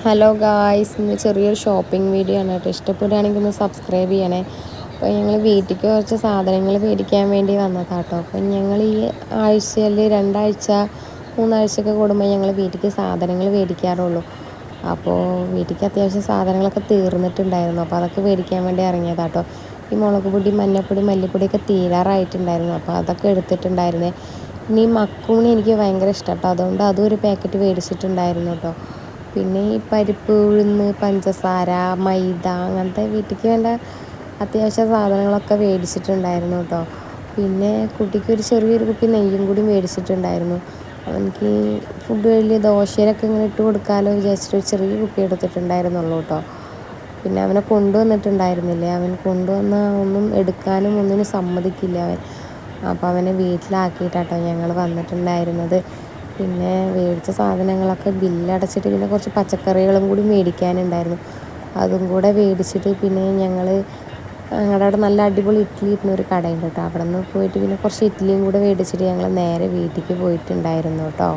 Hello guys, ഇന്ന് ചെറിയൊരു shopping video ആണ് കേട്ടോ. ഇഷ്ടപ്പെടുകയാണെങ്കിൽ ഒന്ന് സബ്സ്ക്രൈബ് ചെയ്യണേ. അപ്പോൾ ഞങ്ങൾ വീട്ടിലേക്ക് കുറച്ച് സാധനങ്ങൾ മേടിക്കാൻ വേണ്ടി വന്നതാണ് കേട്ടോ. അപ്പം ഞങ്ങൾ ഈ ആഴ്ചയിൽ 2-3 ആഴ്ചയൊക്കെ കൂടുമ്പോൾ ഞങ്ങൾ വീട്ടിലേക്ക് സാധനങ്ങൾ മേടിക്കാറുള്ളൂ. അപ്പോൾ വീട്ടിലേക്ക് അത്യാവശ്യം സാധനങ്ങളൊക്കെ തീർന്നിട്ടുണ്ടായിരുന്നു. അപ്പോൾ അതൊക്കെ മേടിക്കാൻ വേണ്ടി ഇറങ്ങിയതാണ് കേട്ടോ. ഈ മുളക് പൊടി, മഞ്ഞൾപ്പൊടി, മല്ലിപ്പൊടിയൊക്കെ തീരാറായിട്ടുണ്ടായിരുന്നു. അപ്പോൾ അതൊക്കെ എടുത്തിട്ടുണ്ടായിരുന്നേ. ഇനി മക്കൂണി എനിക്ക് ഭയങ്കര ഇഷ്ടം കേട്ടോ. അതുകൊണ്ട് അതും ഒരു പാക്കറ്റ് മേടിച്ചിട്ടുണ്ടായിരുന്നു കേട്ടോ. പിന്നെ ഈ പരിപ്പ്, ഉഴുന്ന്, പഞ്ചസാര, മൈദ അങ്ങനത്തെ വീട്ടിലേക്ക് വേണ്ട അത്യാവശ്യ സാധനങ്ങളൊക്കെ മേടിച്ചിട്ടുണ്ടായിരുന്നു കേട്ടോ. പിന്നെ കുട്ടിക്കൊരു ചെറിയൊരു കുപ്പി നെയ്യും കൂടി മേടിച്ചിട്ടുണ്ടായിരുന്നു. എനിക്ക് ഫുഡ് വലിയ ദോശയിലൊക്കെ ഇങ്ങനെ ഇട്ട് കൊടുക്കാമല്ലോ വിചാരിച്ചിട്ട് ഒരു ചെറിയ കുപ്പി എടുത്തിട്ടുണ്ടായിരുന്നുള്ളൂ കേട്ടോ. പിന്നെ അവനെ കൊണ്ടുവന്നിട്ടുണ്ടായിരുന്നില്ലേ, അവൻ കൊണ്ടുവന്ന ഒന്നും എടുക്കാനും ഒന്നിനും സമ്മതിക്കില്ല അവൻ. അപ്പോൾ അവനെ വീട്ടിലാക്കിയിട്ടാട്ടോ ഞങ്ങൾ വന്നിട്ടുണ്ടായിരുന്നത്. പിന്നെ മേടിച്ച സാധനങ്ങളൊക്കെ ബില്ലടച്ചിട്ട് പിന്നെ കുറച്ച് പച്ചക്കറികളും കൂടി മേടിക്കാനുണ്ടായിരുന്നു. അതും കൂടെ മേടിച്ചിട്ട് പിന്നെ ഞങ്ങളുടെ അവിടെ നല്ല അടിപൊളി ഇഡ്ഡലി ഇരുന്നൊരു കടയുണ്ട് കേട്ടോ. അവിടെ നിന്ന് പോയിട്ട് പിന്നെ കുറച്ച് ഇഡ്ഡലിയും കൂടെ മേടിച്ചിട്ട് ഞങ്ങൾ നേരെ വീട്ടിലേക്ക് പോയിട്ടുണ്ടായിരുന്നു കേട്ടോ.